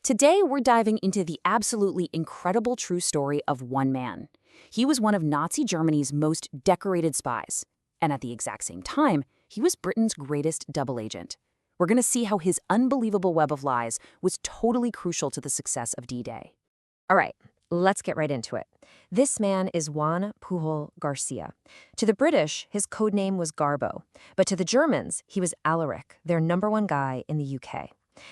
Today, we're diving into the absolutely incredible true story of one man. He was one of Nazi Germany's most decorated spies. And at the exact same time, he was Britain's greatest double agent. We're going to see how his unbelievable web of lies was totally crucial to the success of D-Day. All right, let's get right into it. This man is Juan Pujol García. To the British, his codename was Garbo, but to the Germans, he was Alaric, their #1 guy in the UK.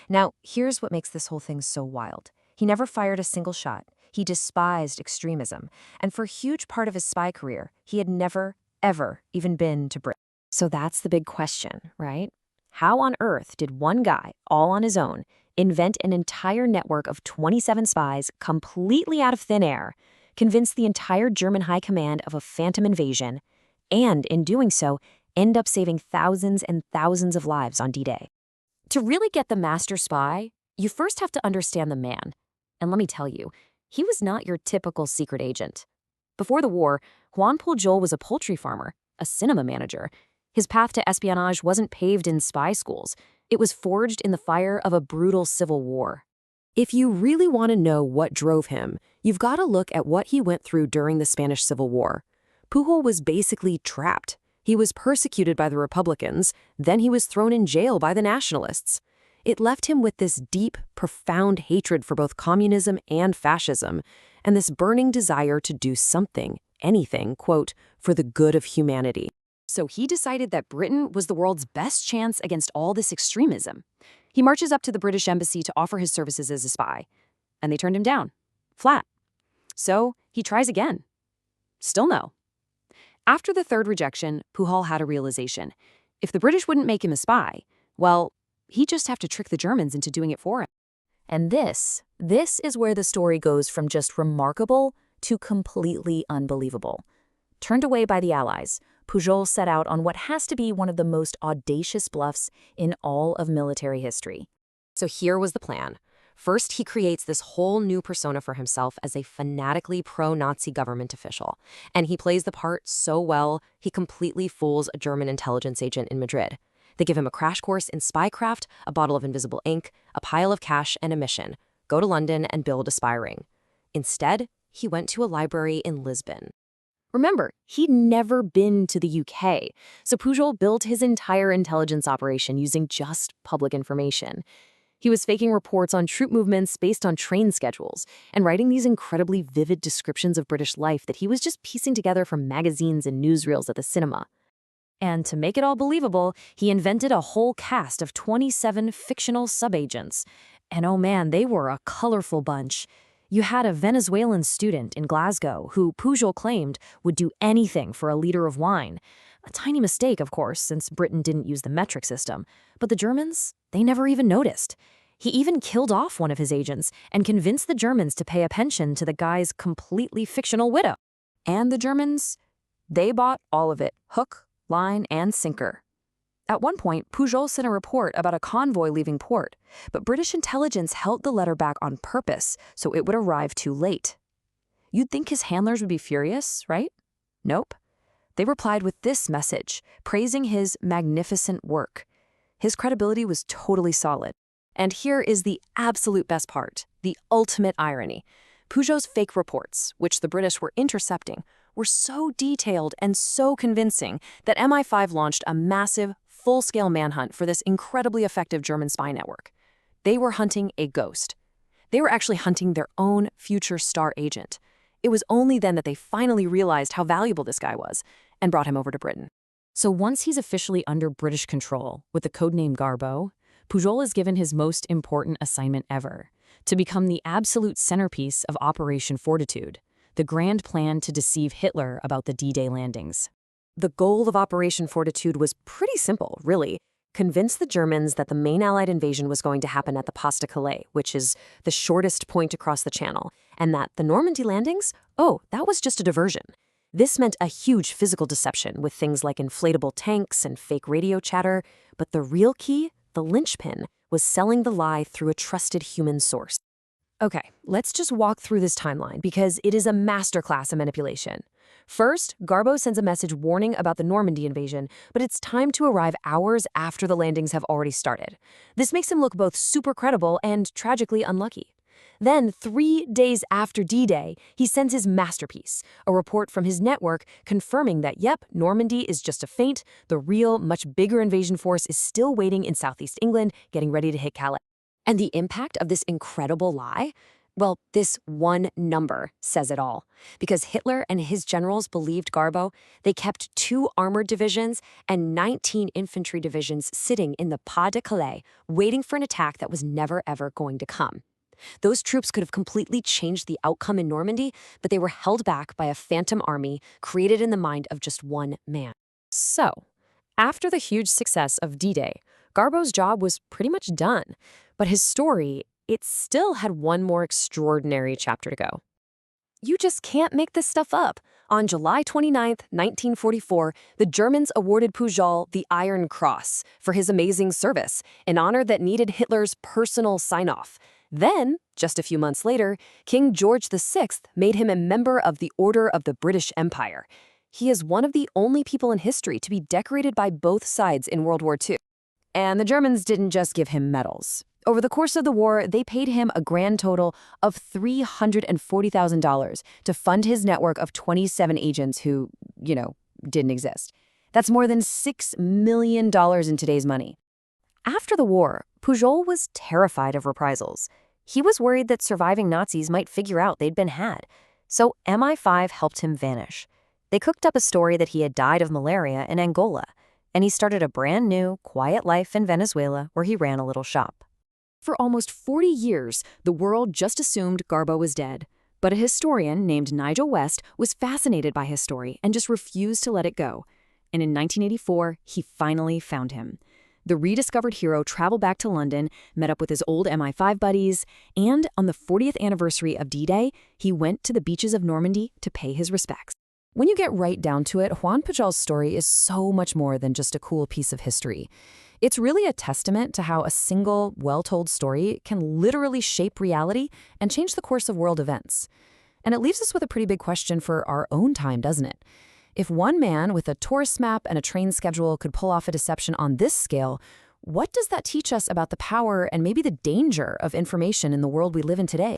Now, here's what makes this whole thing so wild. He never fired a single shot. He despised extremism, and for a huge part of his spy career, he had never, ever even been to Britain. So that's the big question, right? How on earth did one guy, all on his own, invent an entire network of 27 spies completely out of thin air, convince the entire German high command of a phantom invasion, and in doing so, end up saving thousands and thousands of lives on D-Day? To really get the master spy, you first have to understand the man. And let me tell you, he was not your typical secret agent. Before the war, Juan Pujol was a poultry farmer, a cinema manager. His path to espionage wasn't paved in spy schools. It was forged in the fire of a brutal civil war. If you really want to know what drove him, you've got to look at what he went through during the Spanish Civil War. Pujol was basically trapped. He was persecuted by the Republicans, then he was thrown in jail by the Nationalists. It left him with this deep, profound hatred for both communism and fascism, and this burning desire to do something, anything, quote, for the good of humanity. So he decided that Britain was the world's best chance against all this extremism. He marches up to the British embassy to offer his services as a spy, and they turned him down, flat. So he tries again. Still no. After the third rejection, Pujol had a realization. If the British wouldn't make him a spy, well, he'd just have to trick the Germans into doing it for him. And this is where the story goes from just remarkable to completely unbelievable. Turned away by the Allies, Pujol set out on what has to be one of the most audacious bluffs in all of military history. So here was the plan. First, he creates this whole new persona for himself as a fanatically pro-Nazi government official. And he plays the part so well, he completely fools a German intelligence agent in Madrid. They give him a crash course in spycraft, a bottle of invisible ink, a pile of cash, and a mission. Go to London and build a spy ring. Instead, he went to a library in Lisbon. Remember, he'd never been to the UK, so Pujol built his entire intelligence operation using just public information. He was faking reports on troop movements based on train schedules and writing these incredibly vivid descriptions of British life that he was just piecing together from magazines and newsreels at the cinema. And to make it all believable, he invented a whole cast of 27 fictional subagents. And oh man, they were a colorful bunch. You had a Venezuelan student in Glasgow who Pujol claimed would do anything for a liter of wine. A tiny mistake, of course, since Britain didn't use the metric system. But the Germans, they never even noticed. He even killed off one of his agents and convinced the Germans to pay a pension to the guy's completely fictional widow. And the Germans, they bought all of it, hook, line, and sinker. At one point, Pujol sent a report about a convoy leaving port, but British intelligence held the letter back on purpose so it would arrive too late. You'd think his handlers would be furious, right? Nope. They replied with this message, praising his magnificent work. His credibility was totally solid. And here is the absolute best part, the ultimate irony. Pujol's fake reports, which the British were intercepting, were so detailed and so convincing that MI5 launched a massive, full-scale manhunt for this incredibly effective German spy network. They were hunting a ghost. They were actually hunting their own future star agent. It was only then that they finally realized how valuable this guy was and brought him over to Britain. So once he's officially under British control with the codename Garbo, Pujol is given his most important assignment ever, to become the absolute centerpiece of Operation Fortitude, the grand plan to deceive Hitler about the D-Day landings. The goal of Operation Fortitude was pretty simple, really. Convince the Germans that the main Allied invasion was going to happen at the Pas de Calais, which is the shortest point across the Channel, and that the Normandy landings, that was just a diversion. This meant a huge physical deception with things like inflatable tanks and fake radio chatter, but the real key, the linchpin, was selling the lie through a trusted human source. Okay, let's just walk through this timeline because it is a masterclass in manipulation. First, Garbo sends a message warning about the Normandy invasion, but it's timed to arrive hours after the landings have already started. This makes him look both super credible and tragically unlucky. Then, 3 days after D-Day, he sends his masterpiece, a report from his network confirming that, yep, Normandy is just a feint, the real, much bigger invasion force is still waiting in southeast England, getting ready to hit Calais. And the impact of this incredible lie? Well, this one number says it all. Because Hitler and his generals believed Garbo, they kept 2 armored divisions and 19 infantry divisions sitting in the Pas de Calais, waiting for an attack that was never ever going to come. Those troops could have completely changed the outcome in Normandy, but they were held back by a phantom army created in the mind of just one man. So, after the huge success of D-Day, Garbo's job was pretty much done, but his story, it still had one more extraordinary chapter to go. You just can't make this stuff up. On July 29, 1944, the Germans awarded Pujol the Iron Cross for his amazing service, an honor that needed Hitler's personal sign-off. Then, just a few months later, King George VI made him a member of the Order of the British Empire. He is one of the only people in history to be decorated by both sides in World War II. And the Germans didn't just give him medals. Over the course of the war, they paid him a grand total of $340,000 to fund his network of 27 agents who, didn't exist. That's more than $6 million in today's money. After the war, Pujol was terrified of reprisals. He was worried that surviving Nazis might figure out they'd been had. So MI5 helped him vanish. They cooked up a story that he had died of malaria in Angola, and he started a brand new, quiet life in Venezuela where he ran a little shop. For almost 40 years, the world just assumed Garbo was dead. But a historian named Nigel West was fascinated by his story and just refused to let it go. And in 1984, he finally found him. The rediscovered hero traveled back to London, met up with his old MI5 buddies, and on the 40th anniversary of D-Day, he went to the beaches of Normandy to pay his respects. When you get right down to it, Juan Pujol's story is so much more than just a cool piece of history. It's really a testament to how a single, well-told story can literally shape reality and change the course of world events. And it leaves us with a pretty big question for our own time, doesn't it? If one man with a tourist map and a train schedule could pull off a deception on this scale, what does that teach us about the power and maybe the danger of information in the world we live in today?